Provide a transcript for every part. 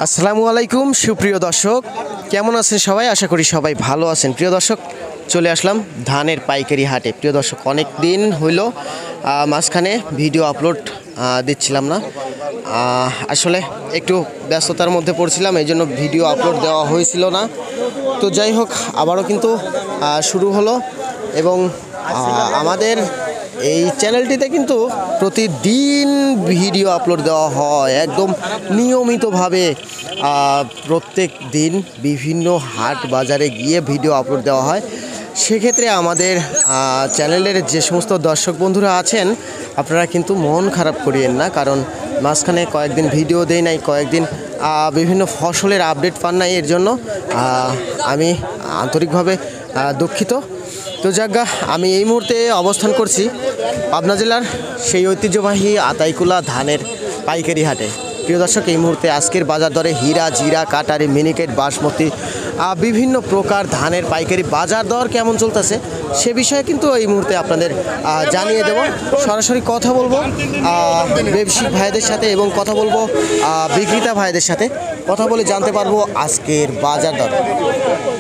আসসালামু আলাইকুম সুপ্রিয় দর্শক, কেমন আছেন সবাই? আশা করি সবাই ভালো আছেন। প্রিয় দর্শক, চলে আসলাম ধানের পাইকারি হাটে। প্রিয় দর্শক, অনেক দিন হইল মাঝখানে ভিডিও আপলোড দিচ্ছিলাম না। আসলে একটু ব্যস্ততার মধ্যে পড়ছিলাম, এই জন্য ভিডিও আপলোড দেওয়া হয়েছিল না। তো যাই হোক, আবারও কিন্তু শুরু হলো এবং আমাদের এই চ্যানেলটিতে কিন্তু প্রতিদিন ভিডিও আপলোড দেওয়া হয় একদম নিয়মিতভাবে। প্রত্যেক দিন বিভিন্ন হাট বাজারে গিয়ে ভিডিও আপলোড দেওয়া হয়। সেক্ষেত্রে আমাদের চ্যানেলের যে সমস্ত দর্শক বন্ধুরা আছেন, আপনারা কিন্তু মন খারাপ করিয়েন না, কারণ মাঝখানে কয়েকদিন ভিডিও দেই নাই, কয়েকদিন বিভিন্ন ফসলের আপডেট পান নাই। এর জন্য আমি আন্তরিকভাবে দুঃখিত। তো যাজ্ঞা, আমি এই মুহূর্তে অবস্থান করছি পাবনা জেলার সেই ঐতিহ্যবাহী আতাইকুলা ধানের পাইকারি হাটে। প্রিয় দর্শক, এই মুহূর্তে আজকের বাজার দরে হীরা, জিরা, কাটারি, মিনিকেট, বাসমতি বিভিন্ন প্রকার ধানের পাইকারি বাজার দর কেমন চলতেছে সে বিষয়ে কিন্তু এই মুহূর্তে আপনাদের জানিয়ে দেব। সরাসরি কথা বলবো ব্যবসায়িক ভাইদের সাথে এবং কথা বলবো বিক্রেতা ভাইদের সাথে, কথা বলে জানতে পারবো আজকের বাজার দর।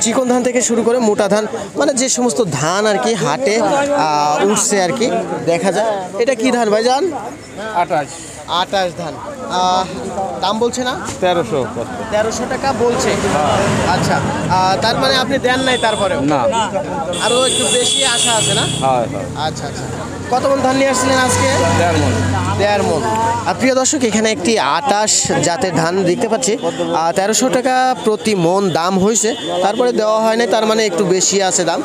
চিকন ধান থেকে শুরু করে মোটা ধান, মানে যে সমস্ত ধান আর কি হাটে উঠছে আর কি দেখা যায়। এটা কি ধান ভাইজান? 28 ধান। দাম বলছে না? 1300 টাকা বলছে। আচ্ছা, তার মানে আপনি দেন নাই তারপরেও? না, আরো একটু বেশি আশা আছে না? আচ্ছা আচ্ছা, কত মন ধান নিয়ে আসছিলেন আজকে? 1.5 মন। প্রিয় দর্শক, এখানে একটি 28 জাতের ধান দেখতে পাচ্ছি। 1300 টাকা প্রতি মন দাম হয়েছে, তারপরে দেওয়া হয় নাই, তার মানে একটু বেশি আছে দাম।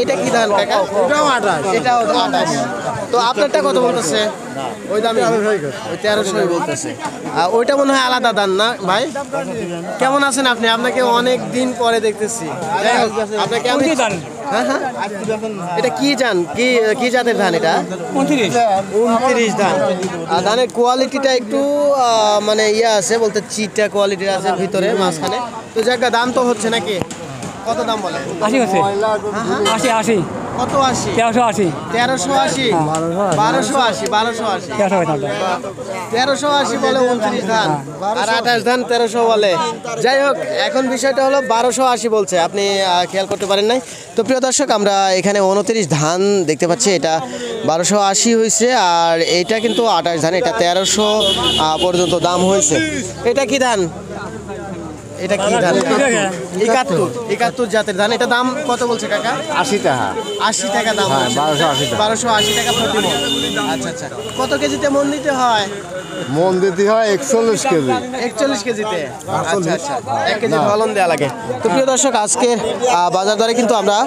এটা কি ধান কাকা? এটাও 28। তো আপনারটা কত বলতেছে? ওই দামে ওই 1300 বলতেছে। ওইটা মনে হয় আলাদা ধান না ভাই? কেমন আছেন আপনি? আপনাকে অনেক দিন পরে দেখতেছি। আপনাকে আমি হ্যাঁ হ্যাঁ, এটা কি ধান? কি জাতের ধান এটা? 29 ধান। ধানের কোয়ালিটিটা একটু মানে আছে বলতে, চিটা কোয়ালিটির আছে ভিতরে মাঝখানে। তো জায়গা দাম তো হচ্ছে নাকি? কত দাম বলে? 80 হচ্ছে। 80 কত? 80? 1380। 1380? 1280? 1380 বলে 29 ধান, আর 28 ধান 1300 বলে। যাই হোক, এখন বিষয়টা হলো 1280 বলছে, আপনি খেয়াল করতে পারেন নাই। তো প্রিয় দর্শক, আমরা এখানে 29 ধান দেখতে পাচ্ছি, এটা 1280 হয়েছে, আর এইটা কিন্তু 28 ধান, এটা 1300 পর্যন্ত দাম হয়েছে। এটা কি ধান? এটা কি ধান? 71 জাতের ধান। এটা দাম কত বলছে কাকা? 80 টাকা। 80 টাকা দাম। 1280 টাকা প্রতি মন। আচ্ছা আচ্ছা, কত কেজিতে মন দিতে হয়? মন দিতে হয় 41 কেজি। 41 কেজিতে? আচ্ছা আচ্ছা, 1 কেজি ফলন দেওয়া লাগে। তো প্রিয় দর্শক, আজকের বাজার দরে কিন্তু আমরা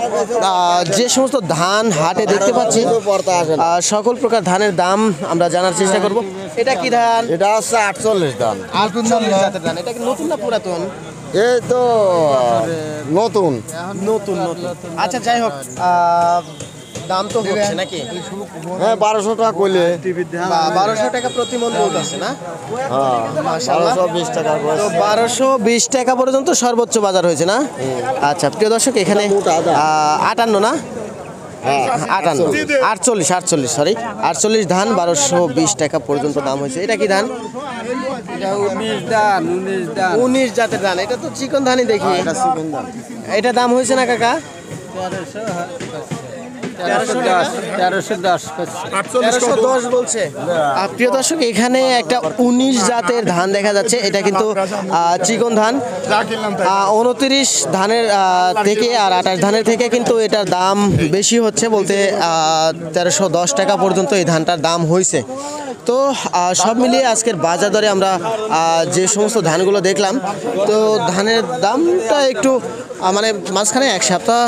যে সমস্ত ধান হাটে দেখতে পাচ্ছি সকল প্রকার ধানের দাম আমরা জানার চেষ্টা করব। এটা কি ধান? এটা হচ্ছে 48 ধান। 48 জাতের ধান। এটা কি নতুন না পুরাতন? এই তো নতুন। আচ্ছা, যাই হোক, দাম তো হচ্ছে নাকি? হ্যাঁ, 1200 টাকা কইলে। 1200 টাকা প্রতি মন বলতেছে না? হ্যাঁ, মাশাআল্লাহ। 1220 টাকা। তো 1220 টাকা পর্যন্ত সর্বোচ্চ বাজার হয়েছে না? আচ্ছা প্রিয় দর্শক, এখানে 58 না? 48 সরি, 48 ধান 1220 টাকা পর্যন্ত দাম হয়েছে। এটা কি ধান? 19 জাতের ধান। এটা তো চিকন ধানই দেখি। এটা দাম হয়েছে না কাকা? 1310 বলছে। প্রিয় দর্শক, এখানে একটা 19 জাতের ধান দেখা যাচ্ছে। এটা কিন্তু চিকন ধান। 29 ধানের থেকে আর 28 ধানের থেকে কিন্তু এটার দাম বেশি হচ্ছে, বলতে 1310 টাকা পর্যন্ত এই ধানটার দাম হয়েছে। তো সব মিলিয়ে আজকের বাজার দরে আমরা যে সমস্ত ধানগুলো দেখলাম, তো ধানের দামটা একটু মানে মাঝখানে এক সপ্তাহ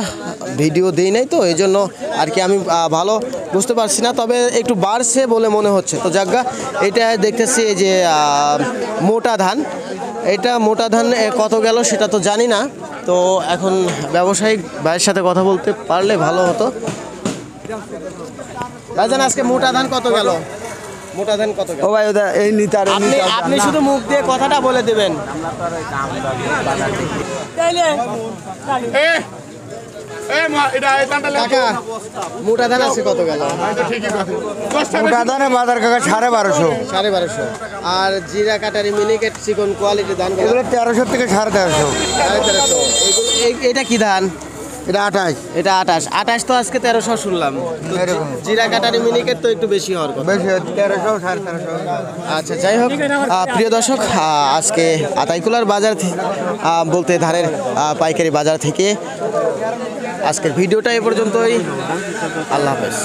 ভিডিও দিই নাই, তো এই জন্য আর কি আমি ভালো বুঝতে পারছি না, তবে একটু বাড়ছে বলে মনে হচ্ছে। তো যাজ্ঞা, এটা দেখতেছি এই যে মোটা ধান, এটা মোটা ধান কত গেল সেটা তো জানি না। তো এখন ব্যবসায়িক ভাইয়ের সাথে কথা বলতে পারলে ভালো হতো। ভাইজান, আজকে মোটা ধান কত গেল? মোটা ধান কত গেল? ও ভাই, ওটা এই নিতার। আপনি শুধু মুখ দিয়ে কথাটা বলে দেবেন। কাকা মোটা ধান আছে কত গেল? মোটা ধানে বাজার কাকা 1250। 1250। আর জিরা কাটারি মিনিকেট চিকন কোয়ালিটি ধান এগুলো 1300 থেকে 1350। 1350। এটা কি ধান? এটা 28। এটা 28। 28 তো আজকে 1300 শুনলাম। তো এরকম। জিরা কাটারি মিনিকেট তো একটু বেশি হওয়ার কথা। বেশি 1300 1350। আচ্ছা যাই হোক প্রিয় দর্শক আজকে আতাইকুলার বাজার বলতে ধানের পাইকারি বাজার থেকে আজকের ভিডিওটা এ পর্যন্তই। আল্লাহ হাফেজ।